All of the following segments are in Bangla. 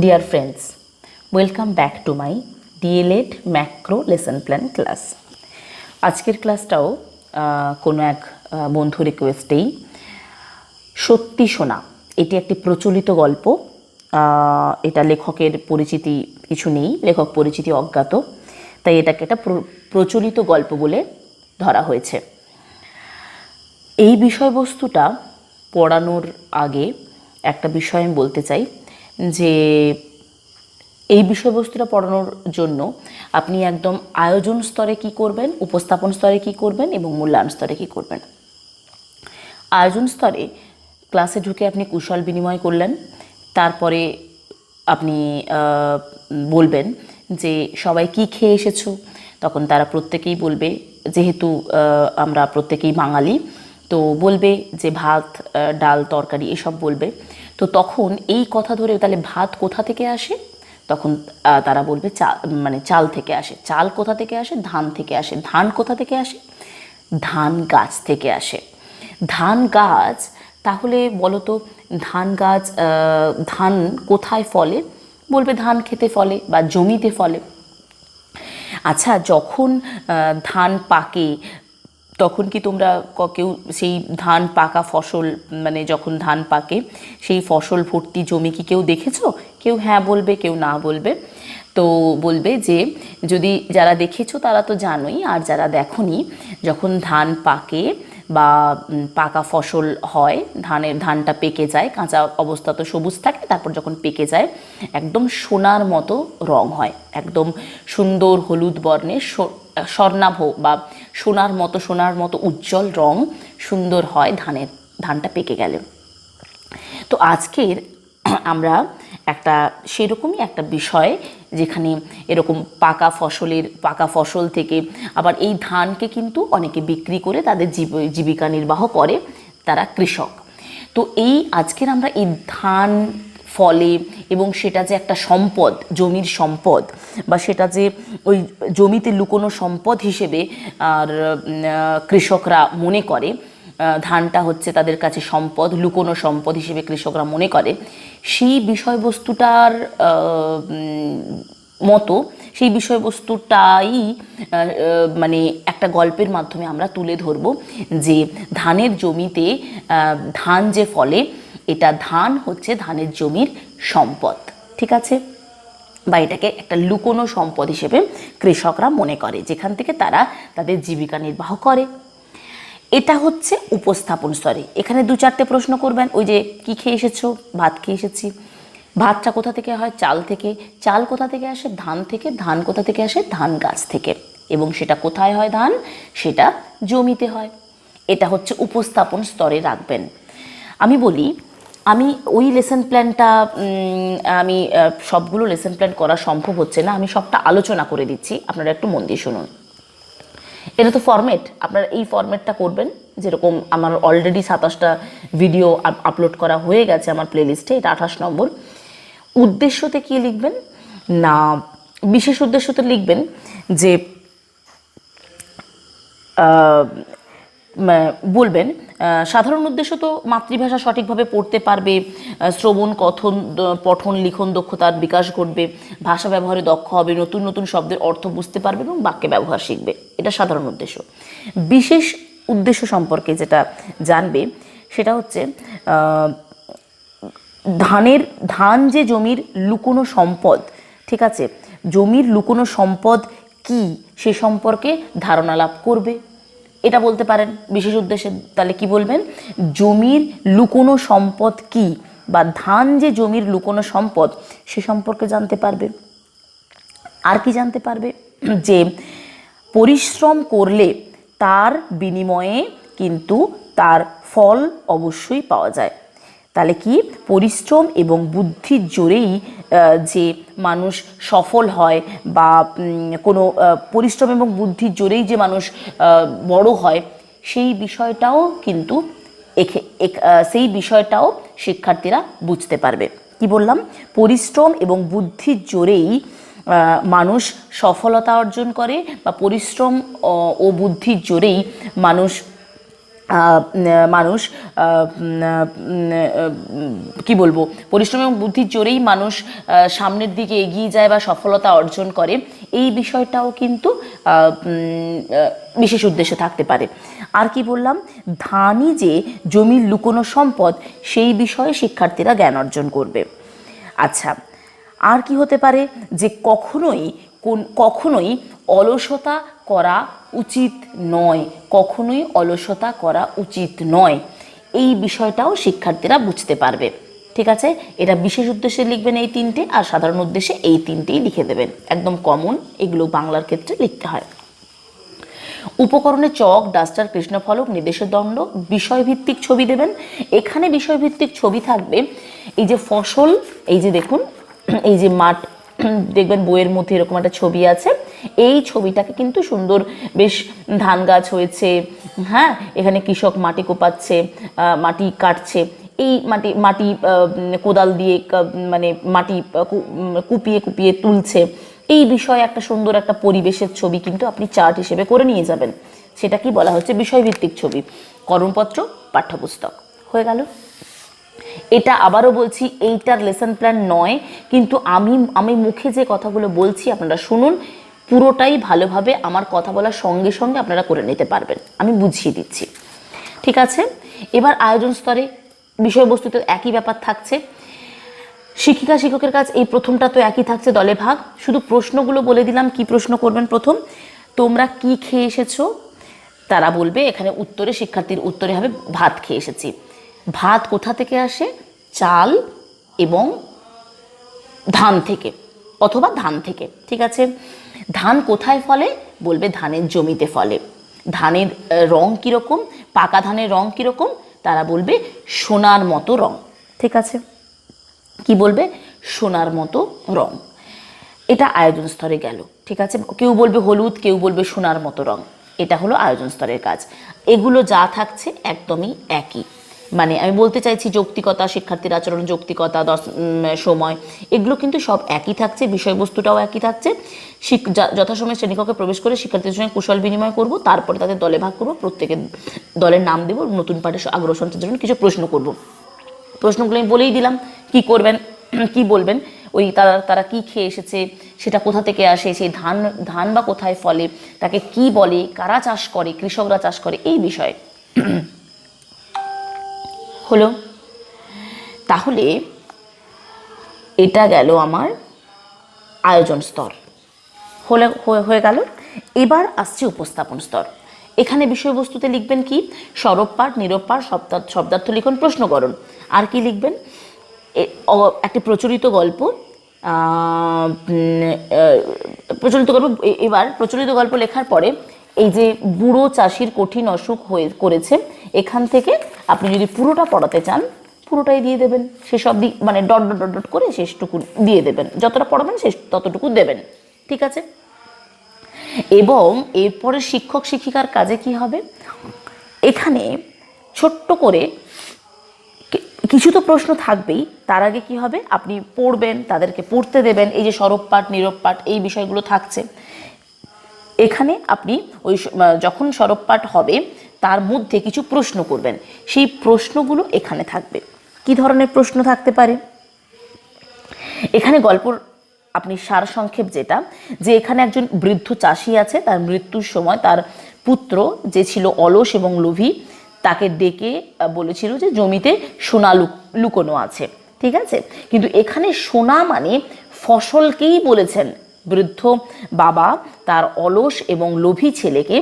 Dear friends, welcome back to my dled macro lesson plan class. আজকের ক্লাসটাও কোনো এক বন্ধু রিকোয়েস্টেই সত্যি শোনা, এটি একটি প্রচলিত গল্প। এটা লেখকের পরিচিতি কিছু নেই, লেখক পরিচিতি অজ্ঞাত, তাই এটাকে একটা প্রচলিত গল্প বলে ধরা হয়েছে। এই বিষয়বস্তুটা পড়ানোর আগে একটা বিষয় আমি বলতে চাই যে এই বিষয়বস্তুটা পড়ানোর জন্য আপনি একদম আয়োজন স্তরে কি করবেন, উপস্থাপন স্তরে কি করবেন এবং মূল্যায়ন স্তরে কি করবেন। আয়োজন স্তরে ক্লাসে ঢুকে আপনি কুশল বিনিময় করলেন, তারপরে আপনি বলবেন যে সবাই কি খেয়ে এসেছো। তখন তারা প্রত্যেকেই বলবে, যেহেতু আমরা প্রত্যেকেই বাঙালি, তো বলবে যে ভাত, ডাল, তরকারি এসব বলবে। তো তখন এই কথা ধরে, তাহলে ভাত কোথা থেকে আসে? তখন তারা বলবে চাল থেকে আসে। চাল কোথা থেকে আসে? ধান থেকে আসে। ধান কোথা থেকে আসে? ধান গাছ থেকে আসে। ধান গাছ, তাহলে বলো তো ধান গাছ, ধান কোথায় ফলে? বলবে ধান খেতে ফলে বা জমিতে ফলে। আচ্ছা, যখন ধান পাকে তখন কি তোমরা কেউ সেই ধান পাকা ফসল, মানে যখন ধান পাকে সেই ফসল ভর্তি জমি কি কেউ দেখেছো? কেউ হ্যাঁ বলবে, কেউ না বলবে। তো বলবে যে যদি যারা দেখেছো তারা তো জানোই, আর যারা দেখোনি, যখন ধান পাকে বা পাকা ফসল হয়, ধানটা পেকে যায়, কাঁচা অবস্থা তো সবুজ থাকে, তারপর যখন পেকে যায় একদম সোনার মতো রং হয়, একদম সুন্দর হলুদ বর্ণের স্বর্ণাভ বা সোনার মতো উজ্জ্বল রং সুন্দর হয় ধানটা পেকে গেলে। তো আজকের আমরা সেরকমই একটা বিষয়, যেখানে এরকম পাকা ফসল থেকে আবার এই ধানকে কিন্তু অনেকে বিক্রি করে তাদের জীবিকা নির্বাহ করে, তারা কৃষক। তো আজকের আমরা এই ধান ফলে এবং সেটা যে একটা সম্পদ, জমির সম্পদ, বা সেটা যে ওই জমিতে লুকোনো সম্পদ হিসেবে আর কৃষকরা মনে করে, ধানটা হচ্ছে তাদের কাছে সম্পদ, লুকোনো সম্পদ হিসেবে কৃষকরা মনে করে, সেই বিষয়বস্তুটার সেই বিষয়বস্তুটাই মানে একটা গল্পের মাধ্যমে আমরা তুলে ধরব, যে ধানের জমিতে ধান যে ফলে, এটা ধান হচ্ছে ধানের জমির সম্পদ, ঠিক আছে? বা এটাকে একটা লুকোনো সম্পদ হিসেবে কৃষকরা মনে করে, যেখান থেকে তারা তাদের জীবিকা নির্বাহ করে। এটা হচ্ছে উপস্থাপন স্তরে। এখানে 2-4টে প্রশ্ন করবেন, ওই যে কি খেয়ে এসেছো? ভাত খেয়ে এসেছি। ভাতটা কোথা থেকে হয়? চাল থেকে। চাল কোথা থেকে আসে? ধান থেকে। ধান কোথা থেকে আসে? ধান গাছ থেকে। এবং সেটা কোথায় হয়? ধান, সেটা জমিতে হয়। এটা হচ্ছে উপস্থাপন স্তরে রাখবেন। আমি বলি, আমি ওই লেসন প্ল্যানটা, আমি সবগুলো লেসন প্ল্যান করা সম্ভব হচ্ছে না, আমি সবটা আলোচনা করে দিচ্ছি, আপনারা একটু মন দিয়ে শুনুন। এটা তো ফরম্যাট, আপনারা এই ফরম্যাটটা করবেন। যেরকম আমার অলরেডি 27টা ভিডিও আপলোড করা হয়ে গেছে আমার প্লেলিস্টে, এটা 28 নম্বর। উদ্দেশ্যতে কি লিখবেন না, বিশেষ উদ্দেশ্যতে লিখবেন যে বলবেন সাধারণ উদ্দেশ্য তো মাতৃভাষা সঠিকভাবে পড়তে পারবে, শ্রবণ, কথন, পঠন, লিখন দক্ষতার বিকাশ ঘটবে, ভাষা ব্যবহারে দক্ষ হবে, নতুন নতুন শব্দের অর্থ বুঝতে পারবে এবং বাক্যে ব্যবহার শিখবে। এটা সাধারণ উদ্দেশ্য। বিশেষ উদ্দেশ্য সম্পর্কে যেটা জানবে সেটা হচ্ছে ধান যে জমির লুকোনো সম্পদ, ঠিক আছে? জমির লুকোনো সম্পদ কি সে সম্পর্কে ধারণা লাভ করবে, এটা বলতে পারেন বিশেষ উদ্দেশ্যে। তাহলে কি বলবেন? জমির লুকোনো সম্পদ কি, বা ধান যে জমির লুকোনো সম্পদ সে সম্পর্কে জানতে পারবে। আর কি জানতে পারবে? যে পরিশ্রম করলে তার বিনিময়ে কিন্তু তার ফল অবশ্যই পাওয়া যায়। তাহলে কি, পরিশ্রম এবং বুদ্ধির জোরেই যে মানুষ সফল হয়, বা কোনো পরিশ্রম এবং বুদ্ধির জোরেই যে মানুষ বড় হয়, সেই বিষয়টাও শিক্ষার্থীরা বুঝতে পারবে। কি বললাম? পরিশ্রম এবং বুদ্ধির জোরেই মানুষ সফলতা অর্জন করে, বা পরিশ্রম ও বুদ্ধির জোরেই মানুষ মানুষ কি বলবো, পরিশ্রম এবং বুদ্ধির জোরেই মানুষ সামনের দিকে এগিয়ে যায় বা সফলতা অর্জন করে, এই বিষয়টাও কিন্তু বিশেষ উদ্দেশ্যে থাকতে পারে। আর কি বললাম, ধানই যে জমির লুকোনো সম্পদ, সেই বিষয়ে শিক্ষার্থীরা জ্ঞান অর্জন করবে। আচ্ছা, আর কি হতে পারে, যে কখনোই অলসতা করা উচিত নয়, কখনোই অলসতা করা উচিত নয়, এই বিষয়টাও শিক্ষার্থীরা বুঝতে পারবে। ঠিক আছে, এটা বিশেষ উদ্দেশ্যে লিখবেন এই তিনটে, আর সাধারণ উদ্দেশ্যে এই তিনটেই লিখে দেবেন, একদম কমন, এগুলো বাংলার ক্ষেত্রে লিখতে হয়। উপকরণে চক, ডাস্টার, কৃষ্ণফলক, নির্দেশের দণ্ড, বিষয়ভিত্তিক ছবি দেবেন। এখানে বিষয়ভিত্তিক ছবি থাকবে, এই যে ফসল, এই যে দেখুন, এই যে মাঠ, দেখবেন বইয়ের মধ্যে এরকম একটা ছবি আছে, এই ছবিটাকে কিন্তু সুন্দর, বেশ ধান গাছ হয়েছে, হ্যাঁ, এখানে কৃষক মাটি কোপাচ্ছে, মাটি কাটছে, এই মাটি কোদাল দিয়ে মানে মাটি কুপিয়ে কুপিয়ে তুলছে, এই বিষয়ে একটা সুন্দর একটা পরিবেশের ছবি কিন্তু আপনি চার্ট হিসেবে করে নিয়ে যাবেন। সেটা কি বলা হচ্ছে, বিষয়ভিত্তিক ছবি। করণপত্র, পাঠ্যপুস্তক, হয়ে গেল। এটা আবারও বলছি, এইটার লেসন প্ল্যান নয়, কিন্তু আমি মুখে যে কথাগুলো বলছি আপনারা শুনুন, পুরোটাই ভালোভাবে আমার কথা বলার সঙ্গে সঙ্গে আপনারা করে নিতে পারবেন, আমি বুঝিয়ে দিচ্ছি। ঠিক আছে, এবার আয়োজন স্তরে বিষয়বস্তুতে একই ব্যাপার থাকছে। শিক্ষিকা শিক্ষকের কাজ এই প্রথমটা তো একই থাকছে, দলে ভাগ। শুধু প্রশ্নগুলো বলে দিলাম, কি প্রশ্ন করবেন। প্রথম, তোমরা কি খেয়ে এসেছো? তারা বলবে, এখানে উত্তরে, শিক্ষার্থীর উত্তরে হবে ভাত খেয়ে এসেছি। ভাত কোথা থেকে আসে? চাল এবং ধান থেকে, অথবা ধান থেকে। ঠিক আছে, ধান কোথায় ফলে? বলবে ধানের জমিতে ফলে। ধানের রং কীরকম? পাকা ধানের রং কীরকম? তারা বলবে সোনার মতো রং। ঠিক আছে, কি বলবে? সোনার মতো রং। এটা আয়োজন স্তরে গেল। ঠিক আছে, কেউ বলবে হলুদ, কেউ বলবে সোনার মতো রং। এটা হলো আয়োজন স্তরের কাজ। এগুলো যা থাকছে একদমই একই, মানে আমি বলতে চাইছি যৌক্তিকতা, শিক্ষার্থীর আচরণ, যৌক্তিকতা, সময়, এগুলো কিন্তু সব একই থাকছে, বিষয়বস্তুটাও একই থাকছে। যথাসময়ে শ্রেণীকক্ষে প্রবেশ করে শিক্ষার্থীদের সঙ্গে কুশল বিনিময় করব, তারপরে তাদের দলে ভাগ করব, প্রত্যেকের দলের নাম দেব, নতুন পাঠে আগ্রহ সঞ্চারের জন্য কিছু প্রশ্ন করব। প্রশ্নগুলো আমি বলেই দিলাম, কি করবেন, কি বলবেন, ওই তারা কি খেয়ে এসেছে, সেটা কোথা থেকে আসে, সেই ধান বা কোথায় ফলে, তাকে কি বলে, কারা চাষ করে, কৃষকরা চাষ করে, এই বিষয়ে হলো। তাহলে এটা গেল আমার আয়োজন স্তর, হয়ে গেল। এবার আসছে উপস্থাপন স্তর। এখানে বিষয়বস্তুতে লিখবেন কি? সরব পাঠ, নীরব পাঠ, শব্দার্থ লিখন, প্রশ্নকরণ। আর কি লিখবেন? একটি প্রচলিত গল্প, এবার প্রচলিত গল্প লেখার পরে এই যে বুড়ো চাষির কঠিন অসুখ করেছে, এখান থেকে আপনি যদি পুরোটা পড়াতে চান, পুরোটাই দিয়ে দেবেন, সেসব দিক মানে ডট ডট ডট ডট করে শেষটুকু দিয়ে দেবেন, যতটা পড়াবেন শেষ ততটুকু দেবেন। ঠিক আছে, এবং এরপরে শিক্ষক শিক্ষিকার কাজে কি হবে? এখানে ছোট্ট করে কিছু তো প্রশ্ন থাকবেই, তার আগে কি হবে? আপনি পড়বেন, তাদেরকে পড়তে দেবেন, এই যে সরব পাঠ, নীরব পাঠ, এই বিষয়গুলো থাকছে। এখানে আপনি ওই যখন সরব পাঠ হবে তার মধ্যে কিছু প্রশ্ন করবেন, সেই প্রশ্নগুলো এখানে থাকবে। কি ধরনের প্রশ্ন থাকতে পারে? এখানে গল্পর আপনি সারসংক্ষেপ যেটা, যে এখানে একজন বৃদ্ধ চাষি আছে, তার মৃত্যুর সময় তার পুত্র যে ছিল অলস এবং লোভী, তাকে ডেকে বলেছিল যে জমিতে সোনা লুকোনো আছে। ঠিক আছে, কিন্তু এখানে সোনা মানে ফসলকেই বলেছেন। বৃদ্ধ বাবা তার অলস এবং লোভী ছেলেকে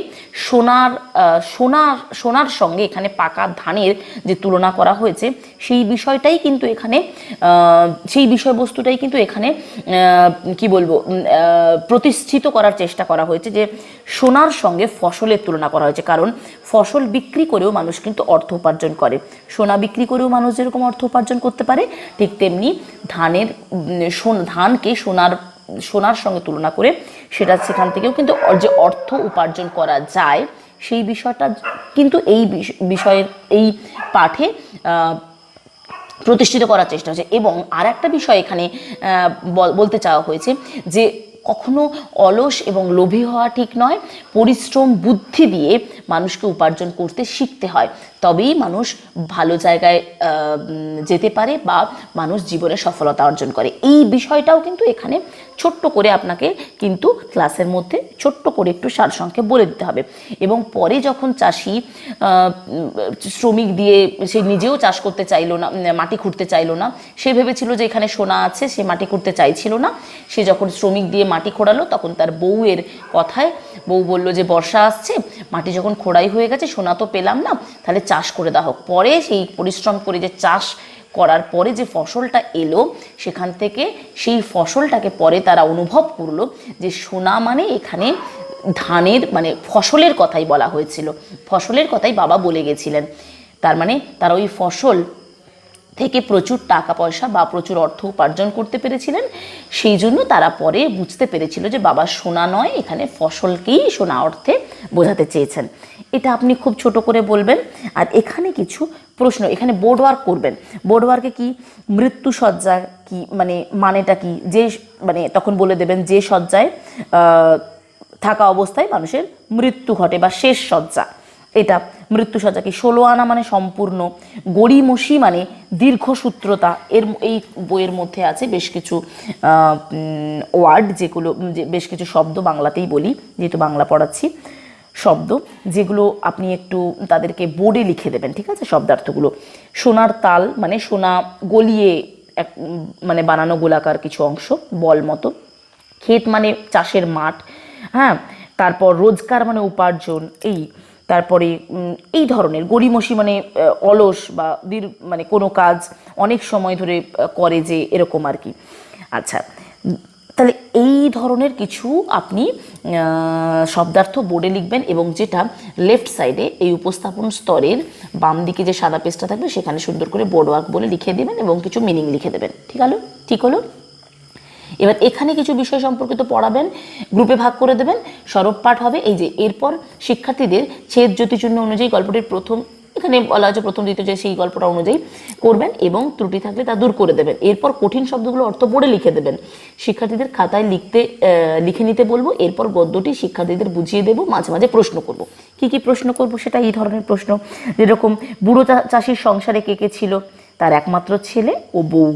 সোনার সঙ্গে এখানে পাকা ধানের যে তুলনা করা হয়েছে, সেই বিষয়টাই কিন্তু এখানে, সেই বিষয়বস্তুটাই কিন্তু এখানে কি বলবো, প্রতিষ্ঠিত করার চেষ্টা করা হয়েছে, যে সোনার সঙ্গে ফসলের তুলনা করা হয়েছে। কারণ ফসল বিক্রি করেও মানুষ কিন্তু অর্থ উপার্জন করে, সোনা বিক্রি করেও মানুষ যেরকম অর্থ উপার্জন করতে পারে, ঠিক তেমনি ধানকে সোনার সঙ্গে তুলনা করে সেখান থেকেও কিন্তু যে অর্থ উপার্জন করা যায়, সেই বিষয়টা কিন্তু এই বিষয়ের এই পাঠে প্রতিষ্ঠিত করার চেষ্টা হয়েছে। এবং আর একটা বিষয় এখানে বলতে চাওয়া হয়েছে, যে কখনো অলস এবং লোভী হওয়া ঠিক নয়। পরিশ্রম বুদ্ধি দিয়ে মানুষকে উপার্জন করতে শিখতে হয়, তবেই মানুষ ভালো জায়গায় যেতে পারে বা মানুষ জীবনে সফলতা অর্জন করে। এই বিষয়টাও কিন্তু এখানে ছোট্ট করে আপনাকে কিন্তু ক্লাসের মধ্যে ছোট্ট করে একটু সারসংক্ষেপ বলে দিতে হবে। এবং পরে যখন চাষি শ্রমিক দিয়ে, সে নিজেও চাষ করতে চাইলো না, মাটি খুঁড়তে চাইলো না, সে ভেবেছিল যে এখানে সোনা আছে, সে মাটি খুঁড়তে চাইছিল না। সে যখন শ্রমিক দিয়ে মাটি খোঁড়ালো তখন তার বউয়ের কথায় বউ বলল যে বর্ষা আসছে, মাটি যখন খোঁড়াই হয়ে গেছে, সোনা তো পেলাম না, তাহলে চাষ করে দেওয়া হোক। পরে সেই পরিশ্রম করে যে চাষ করার পরে যে ফসলটা এলো, সেখান থেকে সেই ফসলটাকে পরে তারা অনুভব করলো যে সোনা মানে এখানে ধানের মানে ফসলের কথাই বলা হয়েছিল, ফসলের কথাই বাবা বলে গেছিলেন। তার মানে তারা ওই ফসল থেকে প্রচুর টাকা পয়সা বা প্রচুর অর্থ উপার্জন করতে পেরেছিলেন। সেই জন্য তারা পরে বুঝতে পেরেছিল যে বাবা সোনা নয়, এখানে ফসলকেই সোনা অর্থে বোঝাতে চেয়েছেন। এটা আপনি খুব ছোট করে বলবেন। আর এখানে কিছু প্রশ্ন, এখানে বোর্ড ওয়ার্ক করবেন। বোর্ড ওয়ার্কে কি মৃত্যুসজ্জা কি মানেটা কি, যে মানে তখন বলে দেবেন যে শয্যায় থাকা অবস্থায় মানুষের মৃত্যু ঘটে বা শেষ শয্যা, এটা মৃত্যুসজ্জা কি। 16 আনা মানে সম্পূর্ণ। গড়িমসি মানে দীর্ঘসূত্রতা। এই বইয়ের মধ্যে আছে বেশ কিছু ওয়ার্ড, যেগুলো বেশ কিছু শব্দ, বাংলাতেই বলি যেহেতু বাংলা পড়াচ্ছি, শব্দ যেগুলো আপনি একটু তাদেরকে বোর্ডে লিখে দেবেন, ঠিক আছে, শব্দার্থগুলো। সোনার তাল মানে সোনা গলিয়ে মানে বানানো গোলাকার কিছু অংশ, বল মতো। ক্ষেত মানে চাষের মাঠ, হ্যাঁ। তারপর রোজগার মানে উপার্জন, এই। তারপরে এই ধরনের গড়িমসি মানে অলস বা মানে কোনো কাজ অনেক সময় ধরে করে যে, এরকম আর কি। আচ্ছা, তাহলে এই ধরনের কিছু আপনি শব্দার্থ বোর্ডে লিখবেন, এবং যেটা লেফট সাইডে এই উপস্থাপন স্তরের বাম দিকে যে সাদা পেজটা থাকবে সেখানে সুন্দর করে বোর্ড ওয়ার্ক বলে লিখে দেবেন এবং কিছু মিনিং লিখে দেবেন। ঠিক হলো। এবার এখানে কিছু বিষয় সম্পর্কিত পড়াবেন, গ্রুপে ভাগ করে দেবেন, সরব পাঠ হবে। এই যে এরপর শিক্ষার্থীদের ছেদ জ্যোতিচিহ্ন অনুযায়ী গল্পটির প্রথম, এখানে বলা হয়েছে প্রথম দ্বিতীয়, যে সেই গল্পটা অনুযায়ী করবেন এবং ত্রুটি থাকলে তা দূর করে দেবেন। এরপর কঠিন শব্দগুলো অর্থ পড়ে লিখে দেবেন। শিক্ষার্থীদের খাতায় লিখে নিতে বলবো। এরপর গদ্যটি শিক্ষার্থীদের বুঝিয়ে দেবো, মাঝে মাঝে প্রশ্ন করব। কি প্রশ্ন করব সেটা এই ধরনের প্রশ্ন, যেরকম বুড়ো চাষির সংসারে কে কে ছিল? তার একমাত্র ছেলে ও বউ।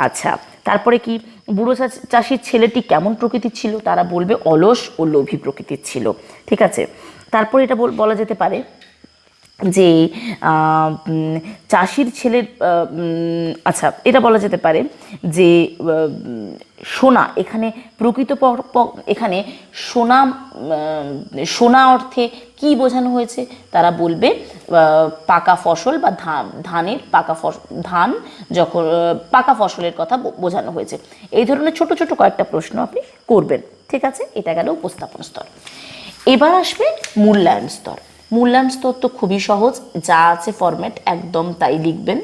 আচ্ছা, তারপরে কি বুড়ো চাষির ছেলেটি কেমন প্রকৃতির ছিল? তারা বলবে অলস ও লোভী প্রকৃতির ছিল, ঠিক আছে। তারপরে এটা বলা যেতে পারে যে চাষির ছেলের, আচ্ছা, এটা বলা যেতে পারে যে সোনা, এখানে প্রকৃত এখানে সোনা অর্থে কি বোঝানো হয়েছে? তারা বলবে পাকা ফসল বা ধানের পাকা ধান যখন পাকা ফসলের কথা বোঝানো হয়েছে। এই ধরনের ছোট ছোট কয়েকটা প্রশ্ন আপনি করবেন, ঠিক আছে। এটা গেল উপস্থাপন স্তর। এবার আসবে মূল্যায়ন স্তর। মূল্যায়ন স্তর তো খুবই সহজ, যা আছে ফরম্যাট একদম তাই লিখবেন।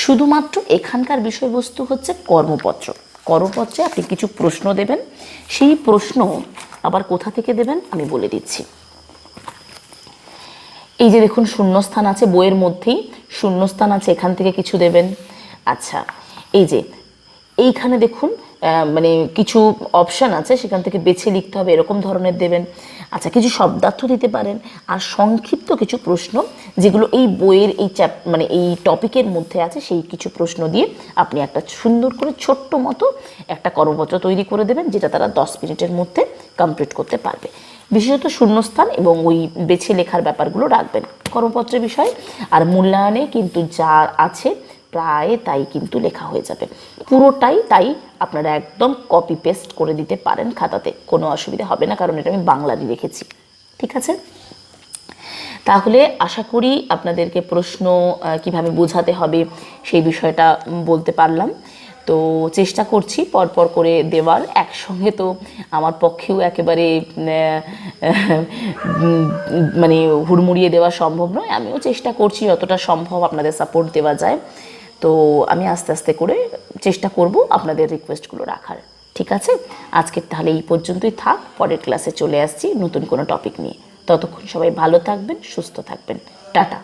শুধুমাত্র এখানকার বিষয়বস্তু হচ্ছে কর্মপত্রে আপনি কিছু প্রশ্ন দেবেন। সেই প্রশ্ন আবার কোথা থেকে দেবেন আমি বলে দিচ্ছি। এই যে দেখুন শূন্যস্থান আছে, বইয়ের মধ্যেই শূন্যস্থান আছে, এখান থেকে কিছু দেবেন। আচ্ছা, এই যে এইখানে দেখুন মানে কিছু অপশান আছে, সেখান থেকে বেছে লিখতে হবে, এরকম ধরনের দেবেন। আচ্ছা, কিছু শব্দার্থ দিতে পারেন। আর সংক্ষিপ্ত কিছু প্রশ্ন যেগুলো এই বইয়ের এই মানে এই টপিকের মধ্যে আছে, সেই কিছু প্রশ্ন দিয়ে আপনি একটা সুন্দর করে ছোট্ট মতো একটা কর্মপত্র তৈরি করে দেবেন, যেটা তারা 10 মিনিটের মধ্যে কমপ্লিট করতে পারবে। বিশেষত শূন্যস্থান এবং ওই বেছে লেখার ব্যাপারগুলো রাখবেন কর্মপত্রের বিষয়। আর মূল্যায়নে কিন্তু যা আছে প্রায় তাই কিন্তু লেখা হয়ে যাবে, পুরোটাই তাই আপনারা একদম কপি পেস্ট করে দিতে পারেন খাতাতে, কোনো অসুবিধা হবে না, কারণ এটা আমি বাংলাতে লিখেছি, ঠিক আছে। তাহলে আশা করি আপনাদেরকে প্রশ্ন কিভাবে বোঝাতে হবে সেই বিষয়টা বলতে পারলাম। তো চেষ্টা করছি পরপর করে দেওয়ার, একসঙ্গে তো আমার পক্ষেও একেবারে মানে হুড়মুড়িয়ে দেওয়া সম্ভব নয়। আমিও চেষ্টা করছি যতটা সম্ভব আপনাদের সাপোর্ট দেওয়া যায়। তো আমি আস্তে আস্তে করে চেষ্টা করব আপনাদের রিকোয়েস্টগুলো রাখার, ঠিক আছে। আজকে তাহলে এই পর্যন্তই থাক, পরের ক্লাসে চলে আসছি নতুন কোনো টপিক নিয়ে। ততক্ষণ সবাই ভালো থাকবেন, সুস্থ থাকবেন, টাটা।